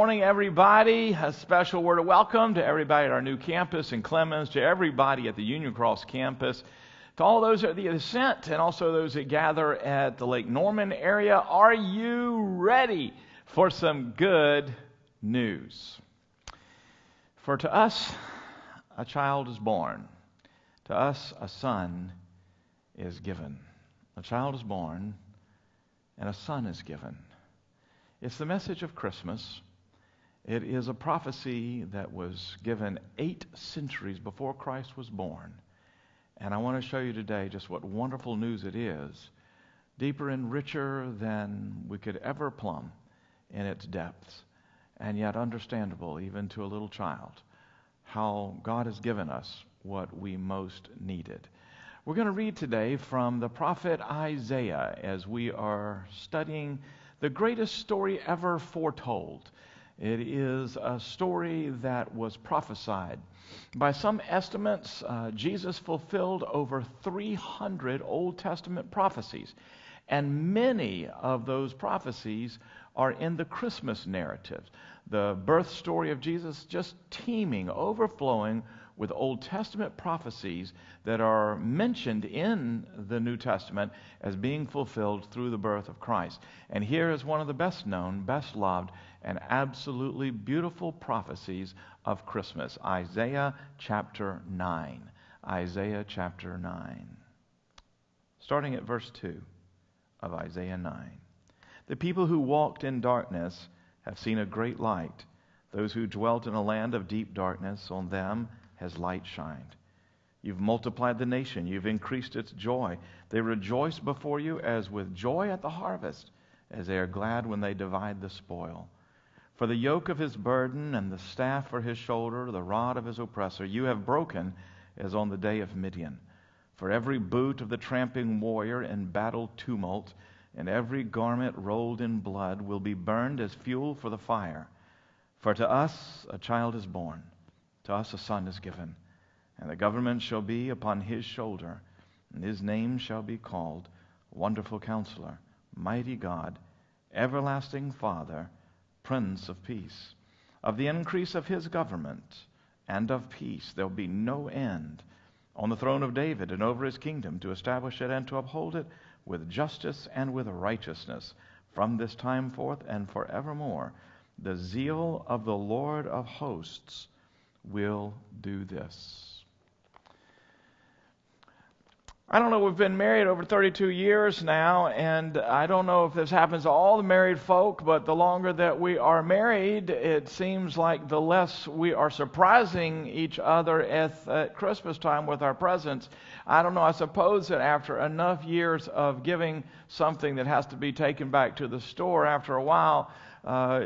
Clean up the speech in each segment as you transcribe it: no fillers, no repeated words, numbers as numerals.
morning, everybody. A special word of welcome to everybody at our new campus in Clemens, to everybody at the Union Cross campus, to all those at the Ascent, and also those that gather at the Lake Norman area. Are you ready for some good news? For to us, a child is born. To us, a son is given. A child is born, and a son is given. It's the message of Christmas. It is a prophecy that was given 8 centuries before Christ was born. And I want to show you today just what wonderful news it is, deeper and richer than we could ever plumb in its depths, and yet understandable even to a little child, how God has given us what we most needed. We're going to read today from the prophet Isaiah as we are studying the greatest story ever foretold. It is a story that was prophesied. By some estimates, Jesus fulfilled over 300 Old Testament prophecies. And many of those prophecies are in the Christmas narrative. The birth story of Jesus just teeming, overflowing with Old Testament prophecies that are mentioned in the New Testament as being fulfilled through the birth of Christ. And here is one of the best known, best loved, and absolutely beautiful prophecies of Christmas. Isaiah chapter 9. Isaiah chapter 9. Starting at verse 2 of Isaiah 9. The people who walked in darkness have seen a great light. Those who dwelt in a land of deep darkness, on them has light shined. You've multiplied the nation. You've increased its joy. They rejoice before you as with joy at the harvest, as they are glad when they divide the spoil. For the yoke of his burden and the staff for his shoulder, the rod of his oppressor, you have broken as on the day of Midian. For every boot of the tramping warrior in battle tumult, and every garment rolled in blood will be burned as fuel for the fire. For to us a child is born. To us a son is given, and the government shall be upon his shoulder, and his name shall be called Wonderful Counselor, Mighty God, Everlasting Father, Prince of Peace. Of the increase of his government and of peace there will be no end, on the throne of David and over his kingdom, to establish it and to uphold it with justice and with righteousness from this time forth and forevermore. The zeal of the Lord of hosts will do this. I don't know, we've been married over 32 years now, and I don't know if this happens to all the married folk, but the longer that we are married, it seems like the less we are surprising each other at Christmas time with our presents. I don't know, I suppose that after enough years of giving something that has to be taken back to the store, after a while,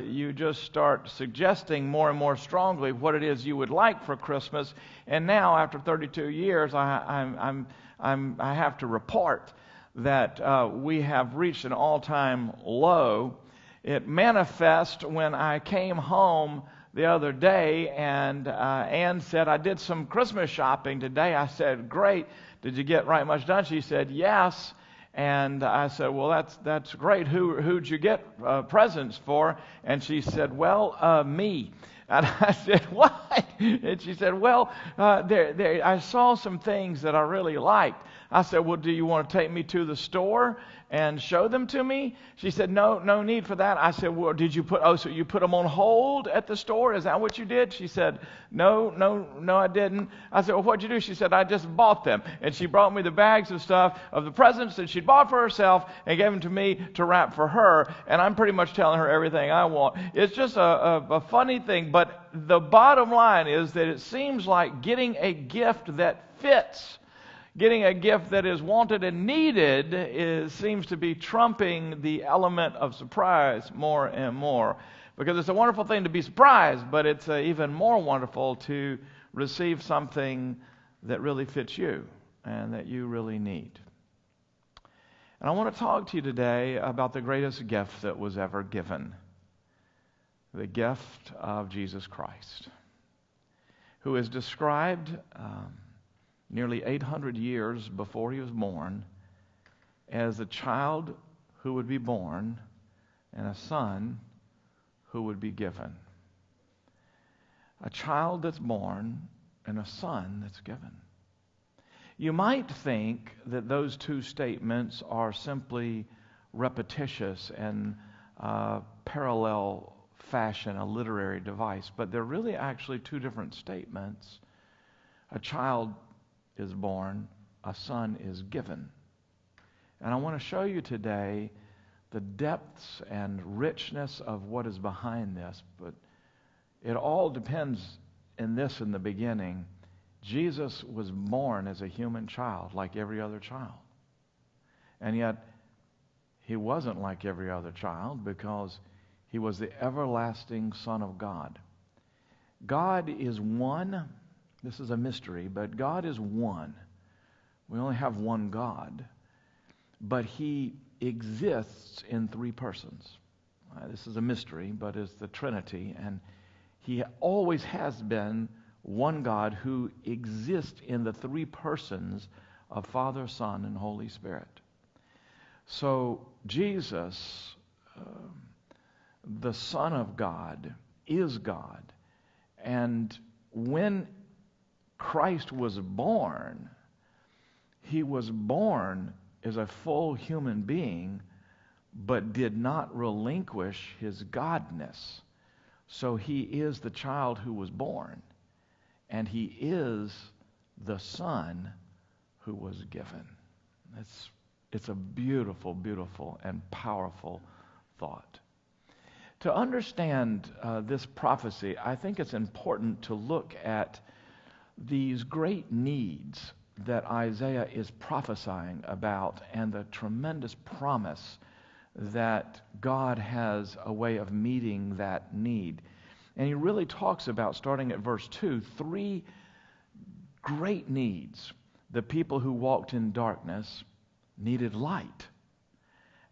you just start suggesting more and more strongly what it is you would like for Christmas. And now, after 32 years, I have to report that we have reached an all-time low. It manifests when I came home the other day, and Ann said, "I did some Christmas shopping today." I said, "Great. Did you get right much done?" She said, "Yes." And I said, "Well, that's great. Who'd you get presents for?" And she said, "Well, me." And I said, "What?" And she said, "Well, I saw some things that I really liked." I said, "Well, do you want to take me to the store and show them to me?" She said, No need for that." I said, "Well, so you put them on hold at the store? Is that what you did?" She said, No, I didn't." I said, "Well, what'd you do?" She said, "I just bought them." And she brought me the bags of stuff, of the presents that she'd bought for herself, and gave them to me to wrap for her. And I'm pretty much telling her everything I want. It's just a funny thing, but the bottom line is that it seems like getting a gift that fits, getting a gift that is wanted and needed, seems to be trumping the element of surprise more and more. Because it's a wonderful thing to be surprised, but it's even more wonderful to receive something that really fits you and that you really need. And I want to talk to you today about the greatest gift that was ever given. The gift of Jesus Christ, who is described nearly 800 years before he was born as a child who would be born and a son who would be given. a child that's born, and a son that's given. You might think that those two statements are simply repetitious and parallel fashion, a literary device, but they're really actually two different statements. A child is born, a son is given. And I want to show you today the depths and richness of what is behind this, but it all depends in the beginning. Jesus was born as a human child, like every other child. And yet, he wasn't like every other child because he was the everlasting Son of God. God is one. This is a mystery, but God is one. We only have one God. But he exists in three persons. This is a mystery, but it's the Trinity. And he always has been one God who exists in the three persons of Father, Son, and Holy Spirit. So Jesus, the Son of God, is God. And when Christ was born, he was born as a full human being, but did not relinquish his godness. So he is the child who was born, and he is the Son who was given. It's a beautiful, beautiful, and powerful thought. To understand this prophecy, I think it's important to look at these great needs that Isaiah is prophesying about and the tremendous promise that God has a way of meeting that need. And he really talks about, starting at verse 2, three great needs. The people who walked in darkness needed light.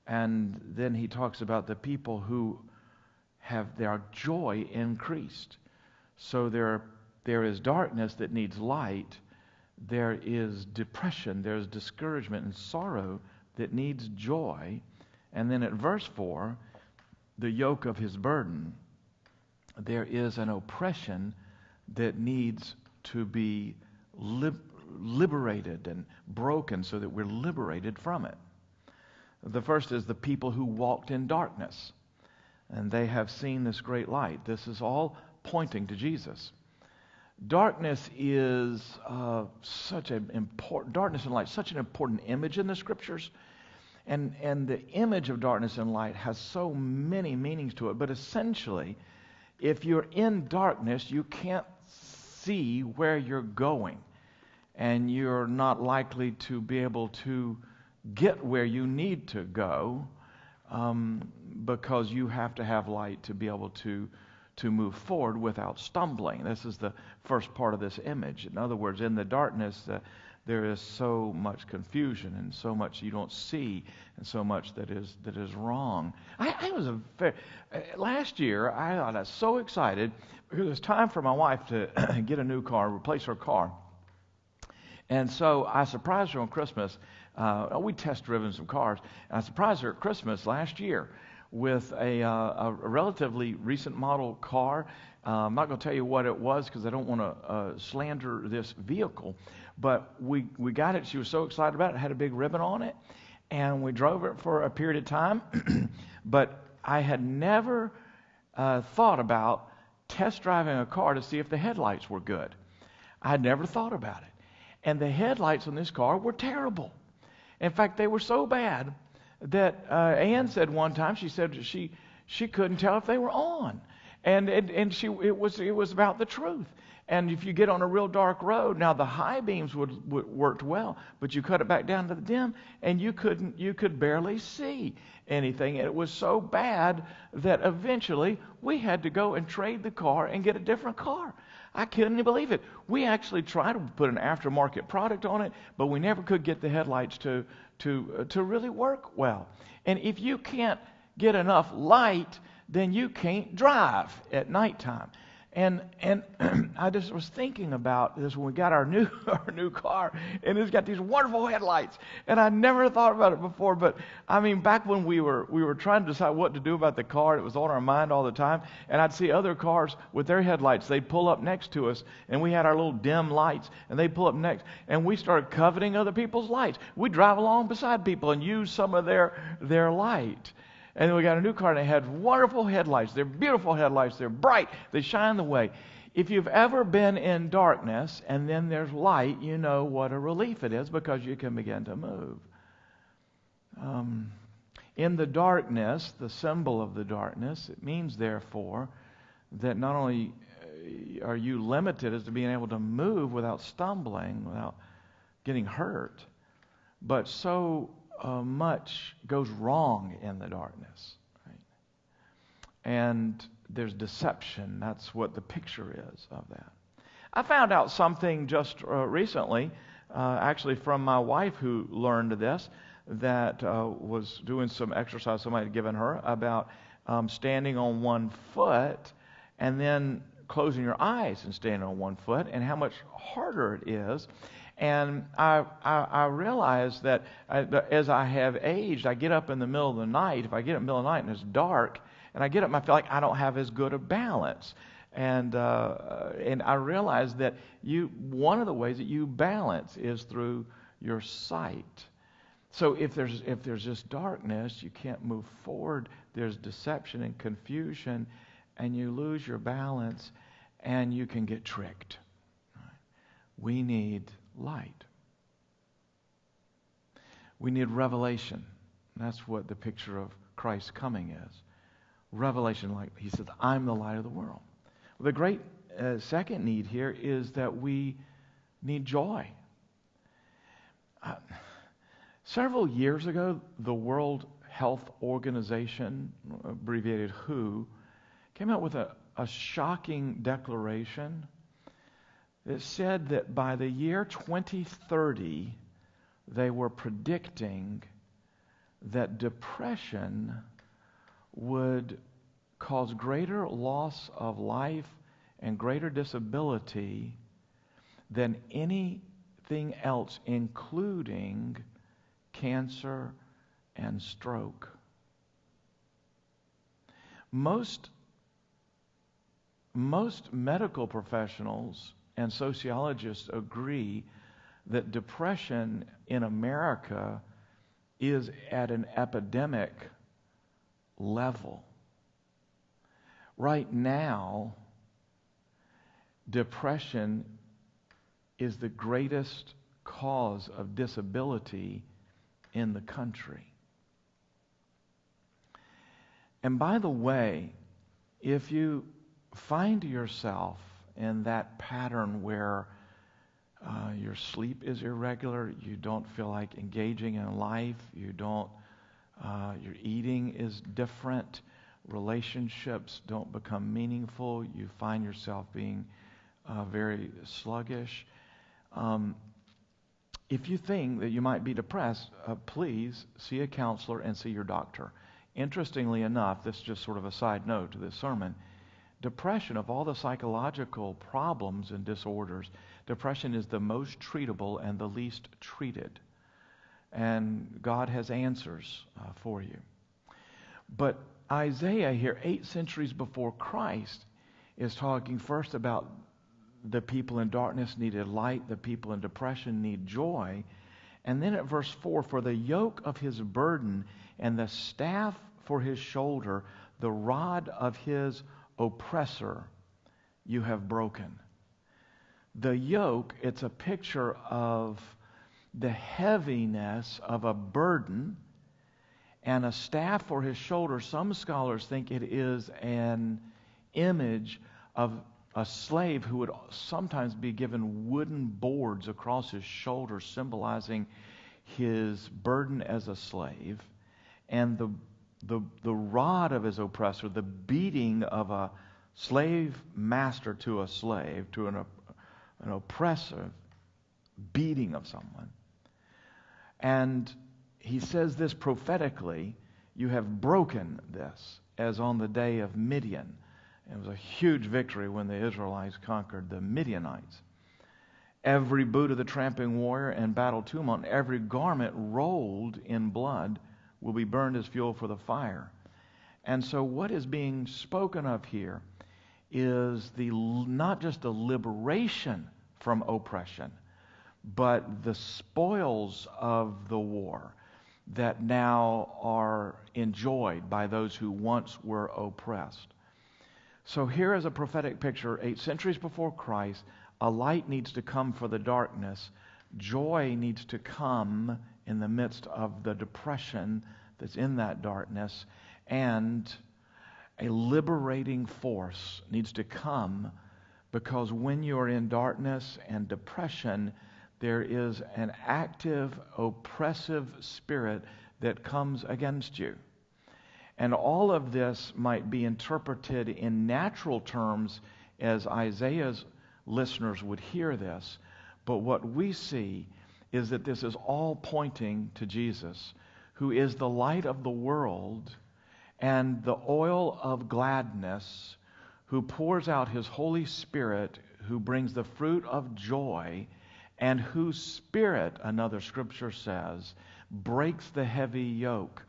And then he talks about the people who have their joy increased. So there is darkness that needs light. There is depression, there's discouragement and sorrow that needs joy. And then at verse 4, the yoke of his burden, there is an oppression that needs to be liberated and broken so that we're liberated from it. The first is the people who walked in darkness, and they have seen this great light. This is all pointing to Jesus. Darkness is darkness and light, such an important image in the Scriptures. And the image of darkness and light has so many meanings to it. But essentially, if you're in darkness, you can't see where you're going. And you're not likely to be able to get where you need to go because you have to have light to be able to move forward without stumbling. This is the first part of this image. In other words, in the darkness, there is so much confusion and so much you don't see and so much that is wrong. Last year, I was so excited because it was time for my wife to get a new car, replace her car. And so I surprised her on Christmas. We test-driven some cars. And I surprised her at Christmas last year with a relatively recent model car. I'm not going to tell you what it was because I don't want to slander this vehicle. But we got it. She was so excited about it. It had a big ribbon on it. And we drove it for a period of time. But I had never thought about test driving a car to see if the headlights were good. I had never thought about it. And the headlights on this car were terrible. In fact, they were so bad that Ann said one time, she said she couldn't tell if they were on. And it was about the truth. And if you get on a real dark road, now the high beams would worked well, but you cut it back down to the dim, and you could barely see anything. And it was so bad that eventually we had to go and trade the car and get a different car. I couldn't believe it. We actually tried to put an aftermarket product on it, but we never could get the headlights to really work well. And if you can't get enough light, then you can't drive at nighttime. And I just was thinking about this when we got our new car, and it's got these wonderful headlights. And I never thought about it before, but I mean, back when we were trying to decide what to do about the car, it was on our mind all the time. And I'd see other cars with their headlights. They'd pull up next to us, and we had our little dim lights, and they'd pull up next, and we started coveting other people's lights. We'd drive along beside people and use some of their light. And then we got a new car, and it had wonderful headlights. They're beautiful headlights. They're bright. They shine the way. If you've ever been in darkness and then there's light, you know what a relief it is, because you can begin to move. In the darkness, the symbol of the darkness, it means, therefore, that not only are you limited as to being able to move without stumbling, without getting hurt, but so much goes wrong in the darkness, right? And there's deception. That's what the picture is of that. I found out something just recently, actually from my wife, who learned this, that was doing some exercise somebody had given her about standing on one foot and then closing your eyes and standing on one foot, and how much harder it is. And I realized that as I have aged, I get up in the middle of the night. If I get up in the middle of the night and it's dark, and I get up and I feel like I don't have as good a balance. And I realized that one of the ways that you balance is through your sight. So if there's just darkness, you can't move forward. There's deception and confusion, and you lose your balance, and you can get tricked. We need light. We need revelation. That's what the picture of Christ's coming is. Revelation, like he says, I'm the light of the world. The great second need here is that we need joy. Several years ago, the World Health Organization, abbreviated WHO, came out with a shocking declaration. It said that by the year 2030, they were predicting that depression would cause greater loss of life and greater disability than anything else, including cancer and stroke. Most medical professionals and sociologists agree that depression in America is at an epidemic level. Right now, depression is the greatest cause of disability in the country. And by the way, if you find yourself in that pattern where your sleep is irregular, you don't feel like engaging in life, your eating is different, relationships don't become meaningful, you find yourself being very sluggish. If you think that you might be depressed, please see a counselor and see your doctor. Interestingly enough, this is just sort of a side note to this sermon, depression, of all the psychological problems and disorders, depression is the most treatable and the least treated. And God has answers for you. But Isaiah here, 8 centuries before Christ, is talking first about the people in darkness needed light, the people in depression need joy. And then at verse 4, for the yoke of his burden and the staff for his shoulder, the rod of his oppressor, you have broken. The yoke, it's a picture of the heaviness of a burden, and a staff for his shoulder. Some scholars think it is an image of a slave who would sometimes be given wooden boards across his shoulders, symbolizing his burden as a slave, and the rod of his oppressor, the beating of a slave master to a slave, to an oppressor, beating of someone. And he says this prophetically, you have broken this, as on the day of Midian. It was a huge victory when the Israelites conquered the Midianites. Every boot of the tramping warrior and battle tumult, every garment rolled in blood will be burned as fuel for the fire. And so what is being spoken of here is not just the liberation from oppression, but the spoils of the war that now are enjoyed by those who once were oppressed. So here is a prophetic picture. 8 centuries before Christ, a light needs to come for the darkness. Joy needs to come in the midst of the depression that's in that darkness. And a liberating force needs to come, because when you're in darkness and depression, there is an active, oppressive spirit that comes against you. And all of this might be interpreted in natural terms as Isaiah's listeners would hear this. But what we see is that this is all pointing to Jesus, who is the light of the world and the oil of gladness, who pours out his Holy Spirit, who brings the fruit of joy, and whose spirit, another scripture says, breaks the heavy yoke.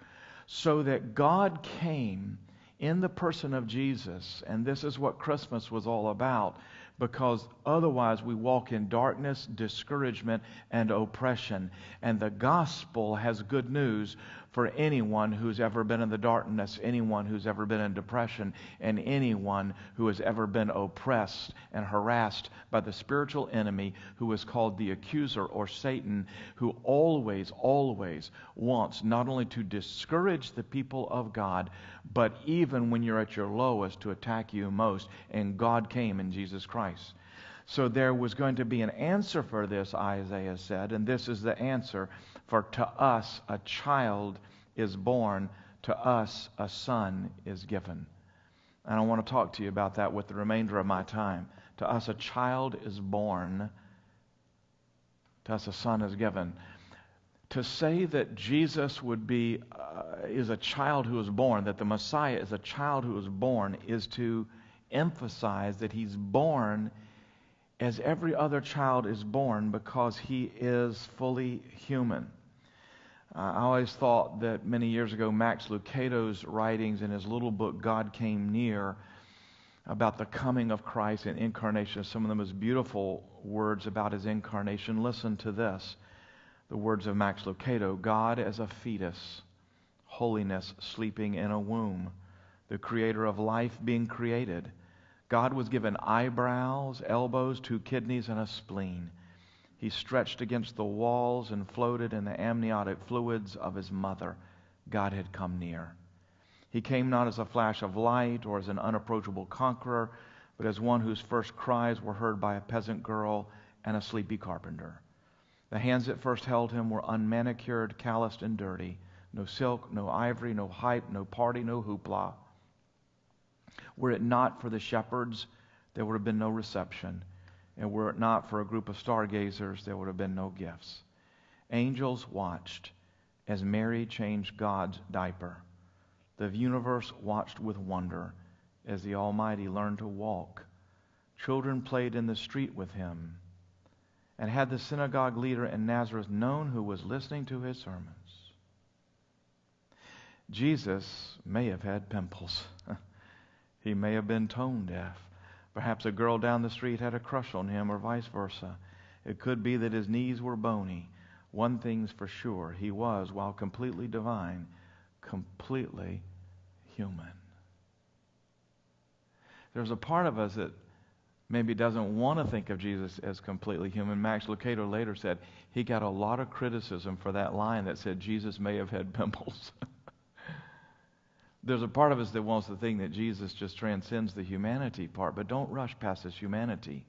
So that God came in the person of Jesus, and this is what Christmas was all about, because otherwise we walk in darkness, discouragement, and oppression. And the gospel has good news for anyone who's ever been in the darkness, anyone who's ever been in depression, and anyone who has ever been oppressed and harassed by the spiritual enemy, who is called the accuser or Satan, who always wants not only to discourage the people of God, but even when you're at your lowest, to attack you most. And God came in Jesus Christ. So there was going to be an answer for this, Isaiah said, and this is the answer. For to us a child is born, to us a son is given. And I want to talk to you about that with the remainder of my time. To us a child is born, to us a son is given. To say that Jesus would be is a child who is born, that the Messiah is a child who is born, is to emphasize that he's born as every other child is born, because he is fully human. I always thought that many years ago, Max Lucado's writings in his little book, God Came Near, about the coming of Christ and incarnation, some of the most beautiful words about his incarnation. Listen to this, the words of Max Lucado: God as a fetus, holiness sleeping in a womb, the creator of life being created. God was given eyebrows, elbows, 2 kidneys, and a spleen. He stretched against the walls and floated in the amniotic fluids of his mother. God had come near. He came not as a flash of light or as an unapproachable conqueror, but as one whose first cries were heard by a peasant girl and a sleepy carpenter. The hands that first held him were unmanicured, calloused, and dirty. No silk, no ivory, no hype, no party, no hoopla. Were it not for the shepherds, there would have been no reception. And were it not for a group of stargazers, there would have been no gifts. Angels watched as Mary changed God's diaper. The universe watched with wonder as the Almighty learned to walk. Children played in the street with him. And had the synagogue leader in Nazareth known who was listening to his sermons, Jesus may have had pimples. He may have been tone deaf. Perhaps a girl down the street had a crush on him, or vice versa. It could be that his knees were bony. One thing's for sure: he was, while completely divine, completely human. There's a part of us that maybe doesn't want to think of Jesus as completely human. Max Lucado later said he got a lot of criticism for that line that said Jesus may have had pimples. There's a part of us that wants to think that Jesus just transcends the humanity part, but don't rush past his humanity.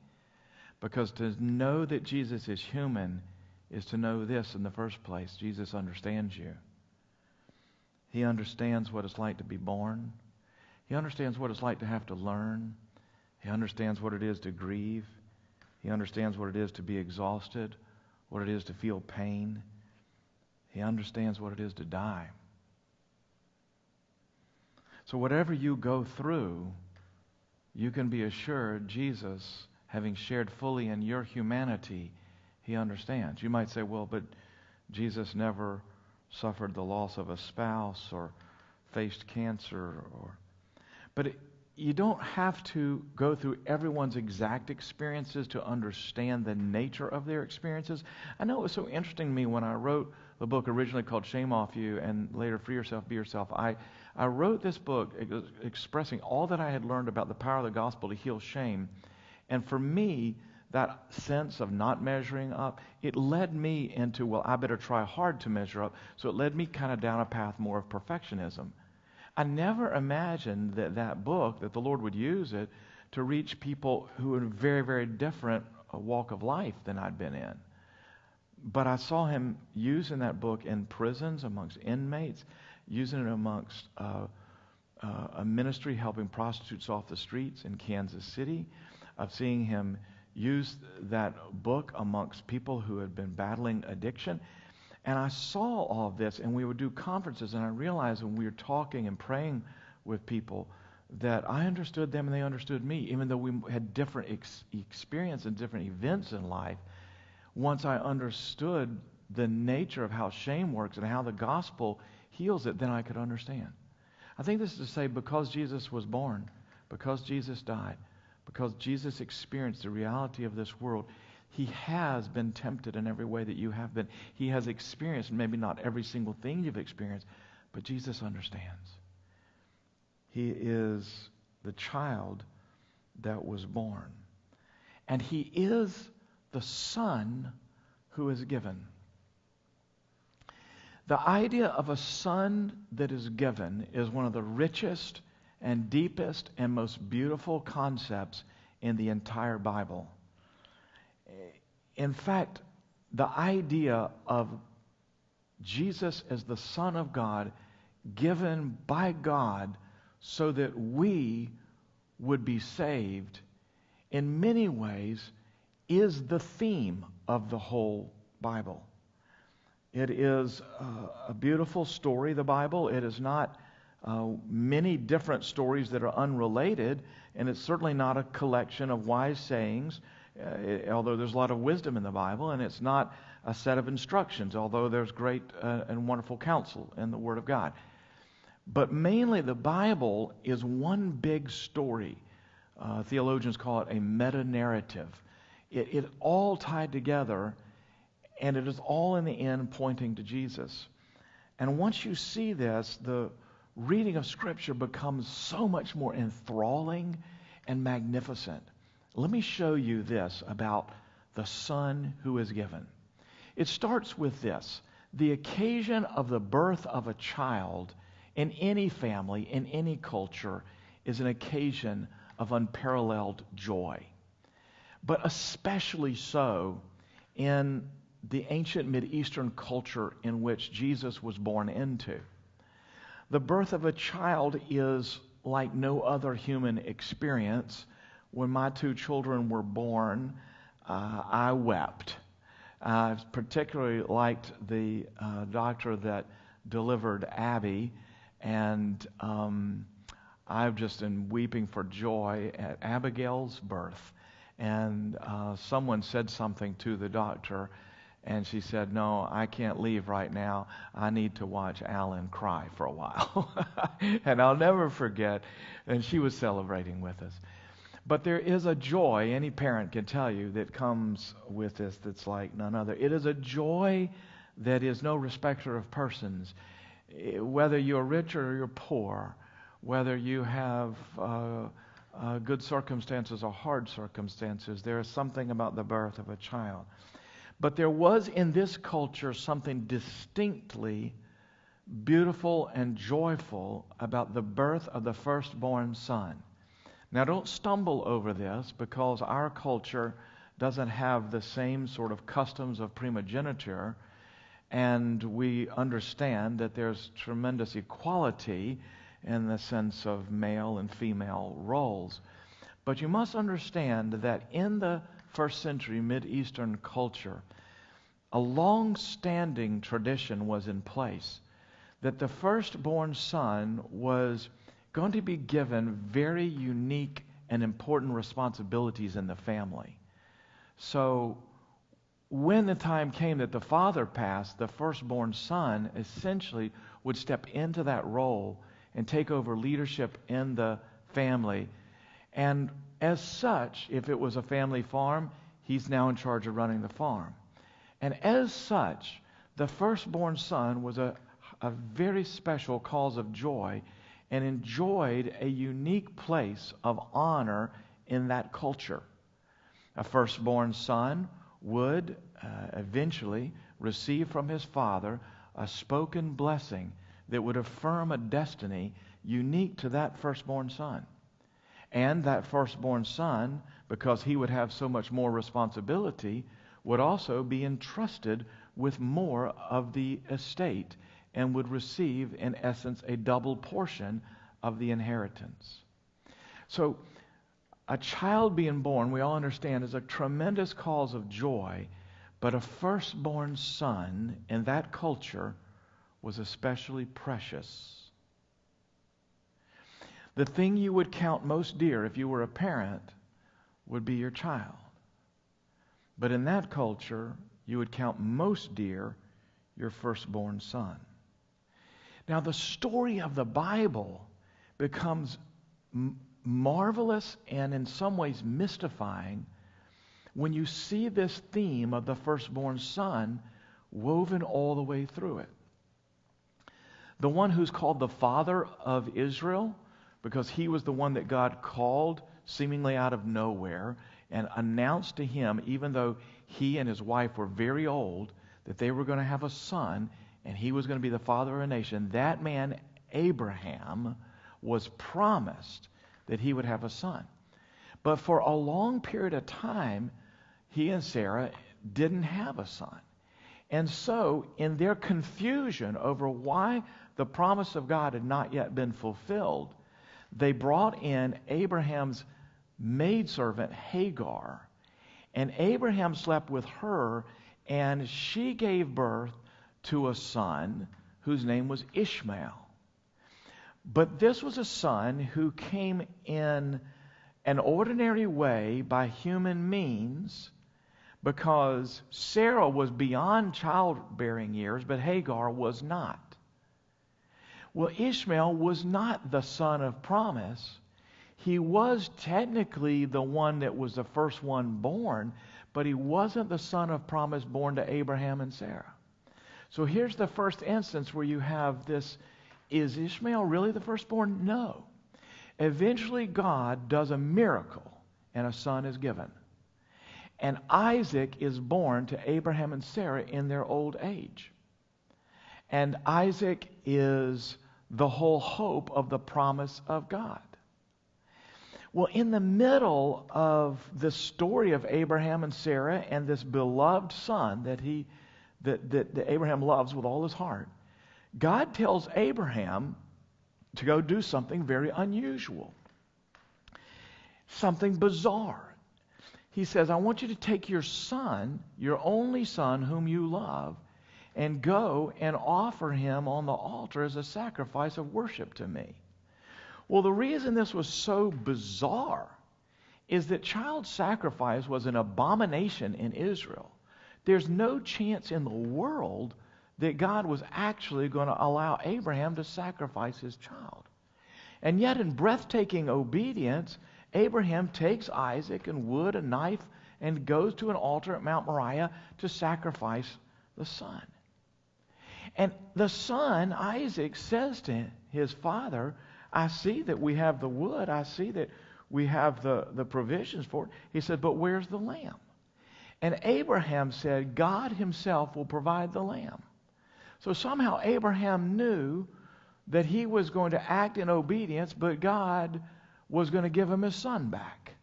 Because to know that Jesus is human is to know this in the first place: Jesus understands you. He understands what it's like to be born. He understands what it's like to have to learn. He understands what it is to grieve. He understands what it is to be exhausted, what it is to feel pain. He understands what it is to die. So whatever you go through, you can be assured Jesus, having shared fully in your humanity, he understands. You might say, well, but Jesus never suffered the loss of a spouse or faced cancer. But you don't have to go through everyone's exact experiences to understand the nature of their experiences. I know it was so interesting to me when I wrote the book originally called Shame Off You and later Free Yourself, Be Yourself. I wrote this book expressing all that I had learned about the power of the gospel to heal shame. And for me, that sense of not measuring up, it led me into, well, I better try hard to measure up. So it led me kind of down a path more of perfectionism. I never imagined that book, that the Lord would use it to reach people who were in a very, very different walk of life than I'd been in. But I saw him using that book in prisons, amongst inmates, using it amongst a ministry helping prostitutes off the streets in Kansas City, of seeing him use that book amongst people who had been battling addiction. And I saw all of this, and we would do conferences, and I realized when we were talking and praying with people that I understood them and they understood me, even though we had different experiences and different events in life. Once I understood the nature of how shame works and how the gospel heals it, then I could understand. I think this is to say, because Jesus was born, because Jesus died, because Jesus experienced the reality of this world, he has been tempted in every way that you have been. He has experienced, maybe not every single thing you've experienced, but Jesus understands. He is the child that was born. And he is the son who is given. The idea of a son that is given is one of the richest and deepest and most beautiful concepts in the entire Bible. In fact, the idea of Jesus as the Son of God, given by God so that we would be saved, in many ways is the theme of the whole Bible. It is a beautiful story, the Bible. It is not many different stories that are unrelated, and it's certainly not a collection of wise sayings, although there's a lot of wisdom in the Bible, and it's not a set of instructions, although there's great and wonderful counsel in the Word of God. But mainly the Bible is one big story. Theologians call it a meta-narrative. It all tied together, and it is all in the end pointing to Jesus. And once you see this, the reading of Scripture becomes so much more enthralling and magnificent. Let me show you this about the Son who is given. It starts with this. The occasion of the birth of a child in any family, in any culture, is an occasion of unparalleled joy. But especially so in the ancient Mideastern culture in which Jesus was born into. The birth of a child is like no other human experience. When my two children were born, I wept. I particularly liked the doctor that delivered Abby, and I've just been weeping for joy at Abigail's birth. And someone said something to the doctor, and she said, "No, I can't leave right now. I need to watch Alan cry for a while." And I'll never forget, and she was celebrating with us. But there is a joy, any parent can tell you, that comes with this that's like none other. It is a joy that is no respecter of persons. Whether you're rich or you're poor, whether you have good circumstances or hard circumstances, there is something about the birth of a child. But there was in this culture something distinctly beautiful and joyful about the birth of the firstborn son. Now, don't stumble over this, because our culture doesn't have the same sort of customs of primogeniture, and we understand that there's tremendous equality in the sense of male and female roles. But you must understand that in the first century Mideastern culture, a long-standing tradition was in place that the firstborn son was going to be given very unique and important responsibilities in the family. So when the time came that the father passed, the firstborn son essentially would step into that role and take over leadership in the family. And as such, if it was a family farm, he's now in charge of running the farm. And as such, the firstborn son was a very special cause of joy and enjoyed a unique place of honor in that culture. A firstborn son would eventually receive from his father a spoken blessing that would affirm a destiny unique to that firstborn son. And that firstborn son, because he would have so much more responsibility, would also be entrusted with more of the estate and would receive, in essence, a double portion of the inheritance. So, a child being born, we all understand, is a tremendous cause of joy, but a firstborn son in that culture was especially precious. The thing you would count most dear if you were a parent would be your child. But in that culture, you would count most dear your firstborn son. Now, the story of the Bible becomes marvelous and in some ways mystifying when you see this theme of the firstborn son woven all the way through it. The one who's called the father of Israel, because he was the one that God called seemingly out of nowhere and announced to him, even though he and his wife were very old, that they were going to have a son and he was going to be the father of a nation. That man, Abraham, was promised that he would have a son. But for a long period of time, he and Sarah didn't have a son. And so, in their confusion over why the promise of God had not yet been fulfilled, they brought in Abraham's maidservant, Hagar. And Abraham slept with her, and she gave birth to a son whose name was Ishmael. But this was a son who came in an ordinary way by human means, because Sarah was beyond childbearing years, but Hagar was not. Well, Ishmael was not the son of promise. He was technically the one that was the first one born, but he wasn't the son of promise born to Abraham and Sarah. So here's the first instance where you have this: is Ishmael really the firstborn? No. Eventually God does a miracle and a son is given. And Isaac is born to Abraham and Sarah in their old age. And Isaac is the whole hope of the promise of God. Well, in the middle of the story of Abraham and Sarah and this beloved son that Abraham loves with all his heart, God tells Abraham to go do something very unusual, something bizarre. He says, I want you to take your son, your only son whom you love, and go and offer him on the altar as a sacrifice of worship to me. Well, the reason this was so bizarre is that child sacrifice was an abomination in Israel. There's no chance in the world that God was actually going to allow Abraham to sacrifice his child. And yet, in breathtaking obedience, Abraham takes Isaac and wood, a knife, and goes to an altar at Mount Moriah to sacrifice the son. And the son, Isaac, says to his father, I see that we have the wood. I see that we have the provisions for it. He said, but where's the lamb? And Abraham said, God himself will provide the lamb. So somehow Abraham knew that he was going to act in obedience, but God was going to give him his son back.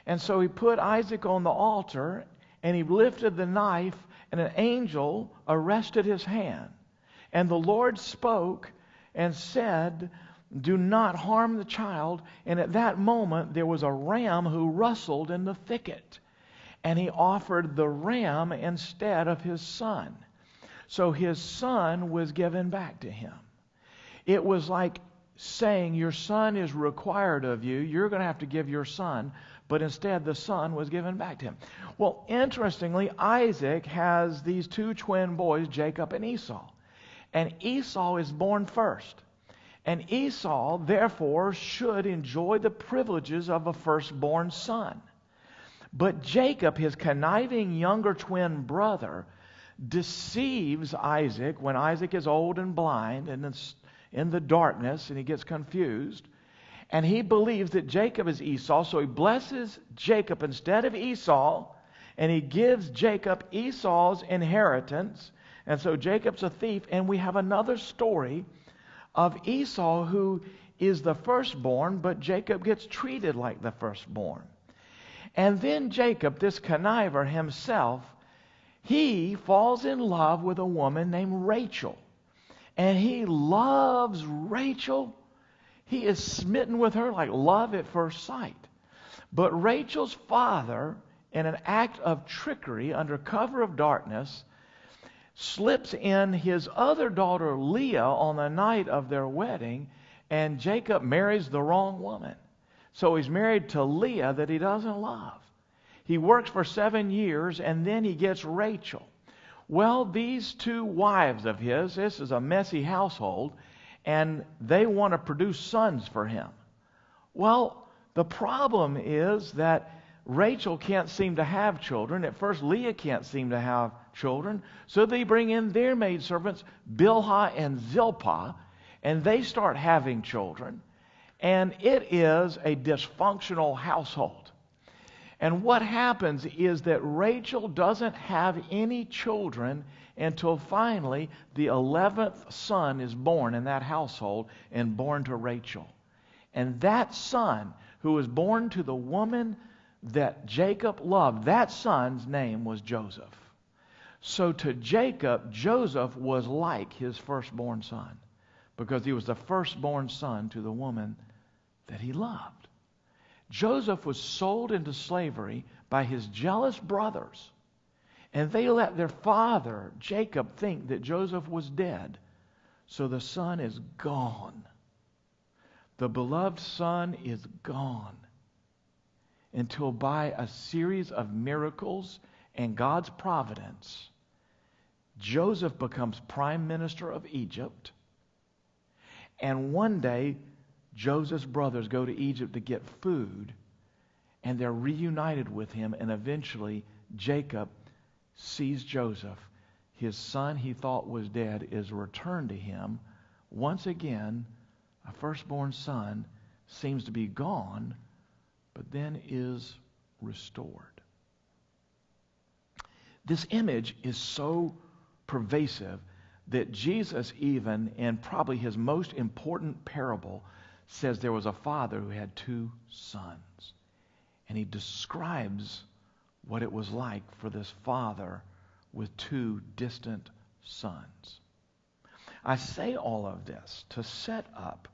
And so he put Isaac on the altar, and he lifted the knife, and an angel arrested his hand. And the Lord spoke and said, do not harm the child. And at that moment, there was a ram who rustled in the thicket. And he offered the ram instead of his son. So his son was given back to him. It was like saying, your son is required of you. You're going to have to give your son. But instead, the son was given back to him. Well, interestingly, Isaac has these two twin boys, Jacob and Esau. And Esau is born first. And Esau, therefore, should enjoy the privileges of a firstborn son. But Jacob, his conniving younger twin brother, deceives Isaac when Isaac is old and blind and in the darkness, and he gets confused. And he believes that Jacob is Esau, so he blesses Jacob instead of Esau, and he gives Jacob Esau's inheritance. And so Jacob's a thief, and we have another story of Esau who is the firstborn, but Jacob gets treated like the firstborn. And then Jacob, this conniver himself, he falls in love with a woman named Rachel. And he loves Rachel. He is smitten with her like love at first sight. But Rachel's father, in an act of trickery under cover of darkness, slips in his other daughter Leah on the night of their wedding, and Jacob marries the wrong woman. So he's married to Leah that he doesn't love. He works for 7 years, and then he gets Rachel. Well, these two wives of his, this is a messy household, and they want to produce sons for him. Well, the problem is that Rachel can't seem to have children. At first, Leah can't seem to have children. So they bring in their maidservants, Bilhah and Zilpah, and they start having children. And it is a dysfunctional household. And what happens is that Rachel doesn't have any children until finally the 11th son is born in that household and born to Rachel. And that son, who was born to the woman that Jacob loved, that son's name was Joseph. So to Jacob, Joseph was like his firstborn son because he was the firstborn son to the woman that he loved. Joseph was sold into slavery by his jealous brothers, and they let their father, Jacob, think that Joseph was dead. So the son is gone. The beloved son is gone until by a series of miracles and God's providence, Joseph becomes prime minister of Egypt. And one day, Joseph's brothers go to Egypt to get food, and they're reunited with him, and eventually Jacob sees Joseph. His son he thought was dead is returned to him. Once again, a firstborn son seems to be gone, but then is restored. This image is so pervasive that Jesus, even in probably his most important parable, says there was a father who had 2 sons. And he describes what it was like for this father with 2 distant sons. I say all of this to set up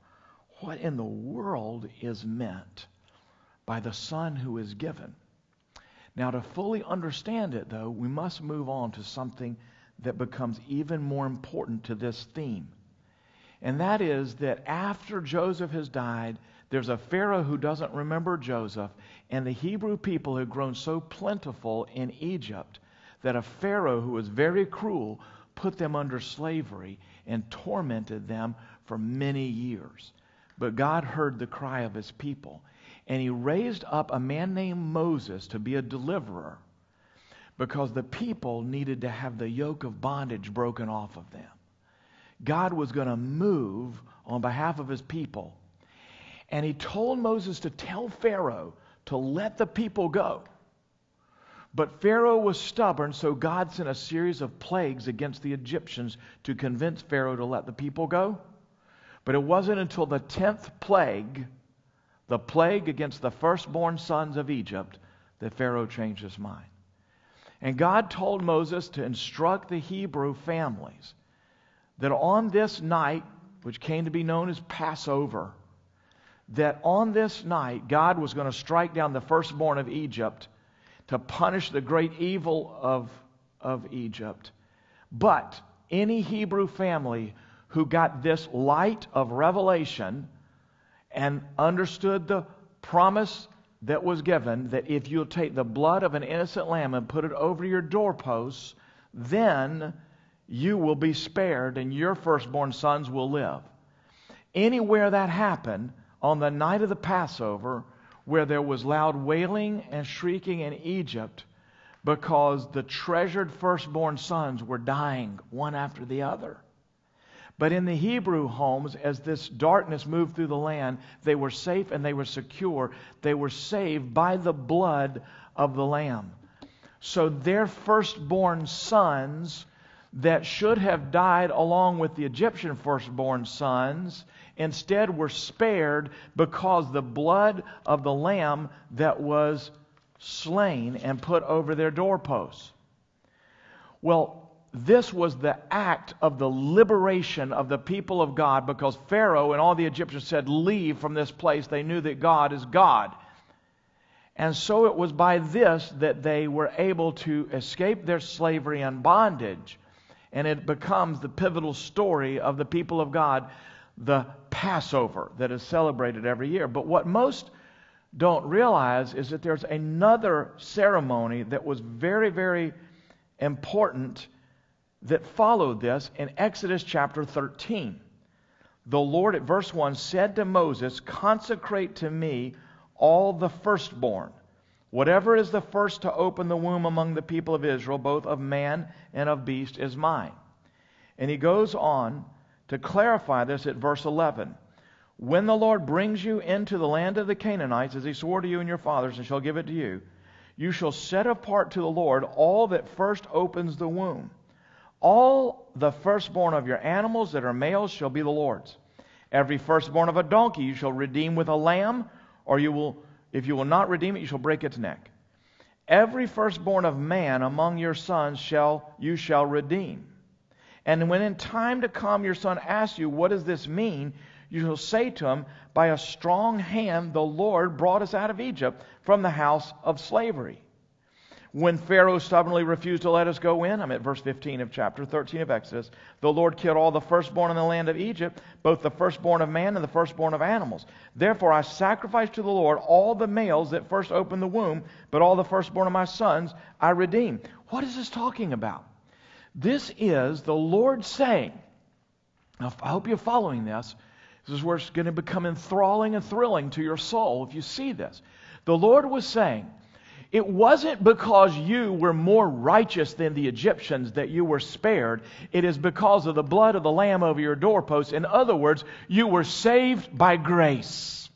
what in the world is meant by the son who is given. Now, to fully understand it, though, we must move on to something that becomes even more important to this theme. And that is that after Joseph has died, there's a Pharaoh who doesn't remember Joseph, and the Hebrew people had grown so plentiful in Egypt that a Pharaoh who was very cruel put them under slavery and tormented them for many years. But God heard the cry of his people, and he raised up a man named Moses to be a deliverer because the people needed to have the yoke of bondage broken off of them. God was going to move on behalf of his people. And he told Moses to tell Pharaoh to let the people go. But Pharaoh was stubborn, so God sent a series of plagues against the Egyptians to convince Pharaoh to let the people go. But it wasn't until the 10th plague, the plague against the firstborn sons of Egypt, that Pharaoh changed his mind. And God told Moses to instruct the Hebrew families that on this night, which came to be known as Passover, that on this night God was going to strike down the firstborn of Egypt to punish the great evil of Egypt. But any Hebrew family who got this light of revelation and understood the promise that was given, that if you'll take the blood of an innocent lamb and put it over your doorposts, then you will be spared and your firstborn sons will live. Anywhere that happened on the night of the Passover, where there was loud wailing and shrieking in Egypt because the treasured firstborn sons were dying one after the other. But in the Hebrew homes, as this darkness moved through the land, they were safe and they were secure. They were saved by the blood of the Lamb. So their firstborn sons that should have died along with the Egyptian firstborn sons instead were spared because the blood of the Lamb that was slain and put over their doorposts. Well, this was the act of the liberation of the people of God, because Pharaoh and all the Egyptians said, "Leave from this place." They knew that God is God. And so it was by this that they were able to escape their slavery and bondage. And it becomes the pivotal story of the people of God, the Passover that is celebrated every year. But what most don't realize is that there's another ceremony that was very, very important that followed this in Exodus chapter 13. The Lord, at verse 1, said to Moses, "Consecrate to me all the firstborn. Whatever is the first to open the womb among the people of Israel, both of man and of beast, is mine." And he goes on to clarify this at verse 11. "When the Lord brings you into the land of the Canaanites, as he swore to you and your fathers, and shall give it to you, you shall set apart to the Lord all that first opens the womb. All the firstborn of your animals that are males shall be the Lord's. Every firstborn of a donkey you shall redeem with a lamb, or if you will not redeem it, you shall break its neck. Every firstborn of man among your sons you shall redeem. And when in time to come your son asks you, 'What does this mean?' you shall say to him, 'By a strong hand the Lord brought us out of Egypt from the house of slavery.' When Pharaoh stubbornly refused to let us go in," I'm at verse 15 of chapter 13 of Exodus, "the Lord killed all the firstborn in the land of Egypt, both the firstborn of man and the firstborn of animals. Therefore I sacrifice to the Lord all the males that first opened the womb, but all the firstborn of my sons I redeem." What is this talking about? This is the Lord saying, now I hope you're following this. This is where it's going to become enthralling and thrilling to your soul if you see this. The Lord was saying, it wasn't because you were more righteous than the Egyptians that you were spared. It is because of the blood of the Lamb over your doorposts. In other words, you were saved by grace.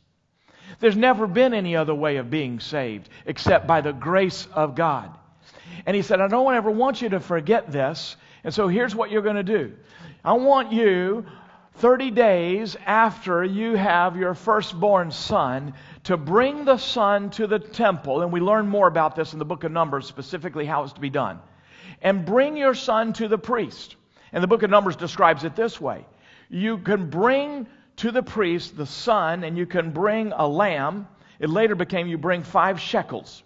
There's never been any other way of being saved except by the grace of God. And he said, I don't ever want you to forget this. And so here's what you're going to do. I want you, 30 days after you have your firstborn son, to bring the son to the temple, and we learn more about this in the book of Numbers, specifically how it's to be done. And bring your son to the priest. And the book of Numbers describes it this way. You can bring to the priest the son, and you can bring a lamb. It later became you bring 5 shekels.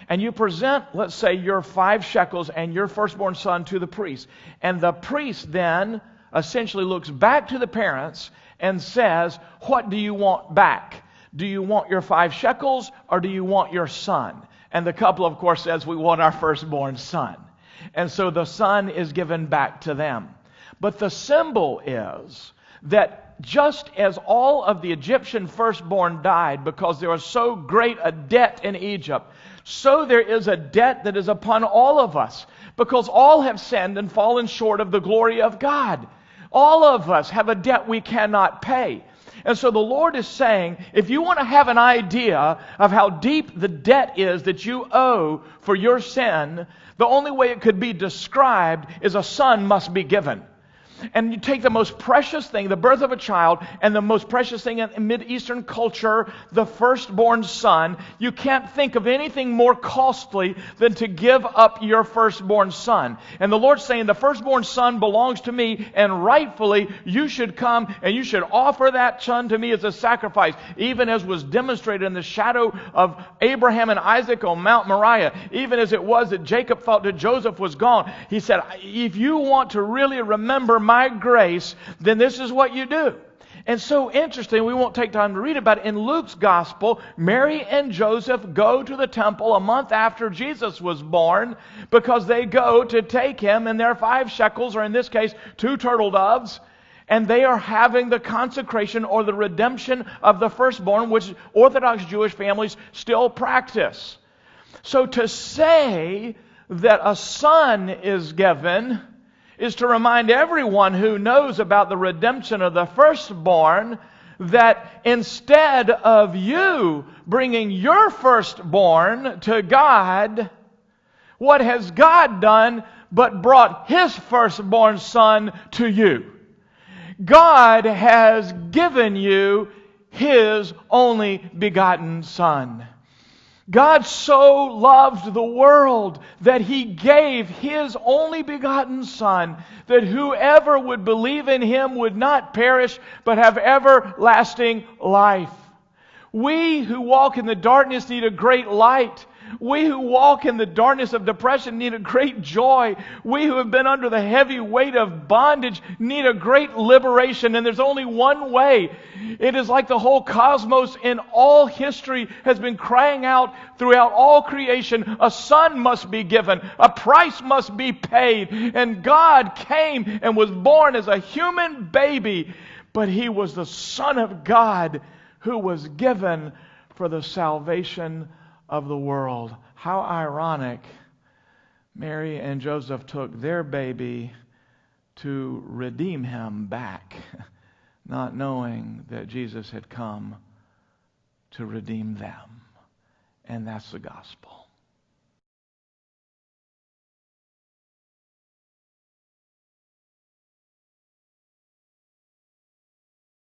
And you present, let's say, your 5 shekels and your firstborn son to the priest. And the priest then essentially looks back to the parents and says, what do you want back? Do you want your 5 shekels or do you want your son? And the couple, of course, says, we want our firstborn son. And so the son is given back to them. But the symbol is that just as all of the Egyptian firstborn died because there was so great a debt in Egypt, so there is a debt that is upon all of us, because all have sinned and fallen short of the glory of God. All of us have a debt we cannot pay. And so the Lord is saying, if you want to have an idea of how deep the debt is that you owe for your sin, the only way it could be described is a son must be given. And you take the most precious thing, the birth of a child, and the most precious thing in Mideastern culture, the firstborn son. You can't think of anything more costly than to give up your firstborn son. And the Lord's saying, the firstborn son belongs to me, and rightfully you should come and you should offer that son to me as a sacrifice, even as was demonstrated in the shadow of Abraham and Isaac on Mount Moriah, even as it was that Jacob thought that Joseph was gone. He said, if you want to really remember my grace, then this is what you do. And so interesting, we won't take time to read about it. In Luke's gospel, Mary and Joseph go to the temple a month after Jesus was born because they go to take him, and there are 5 shekels, or in this case, 2 turtle doves, and they are having the consecration or the redemption of the firstborn, which Orthodox Jewish families still practice. So to say that a son is given is to remind everyone who knows about the redemption of the firstborn that instead of you bringing your firstborn to God, what has God done but brought His firstborn son to you? God has given you His only begotten Son. God so loved the world that He gave His only begotten Son, that whoever would believe in Him would not perish, but have everlasting life. We who walk in the darkness need a great light. We who walk in the darkness of depression need a great joy. We who have been under the heavy weight of bondage need a great liberation. And there's only one way. It is like the whole cosmos in all history has been crying out throughout all creation. A son must be given. A price must be paid. And God came and was born as a human baby. But He was the Son of God who was given for the salvation of the world. How ironic. Mary and Joseph took their baby to redeem him back, not knowing that Jesus had come to redeem them. And that's the gospel.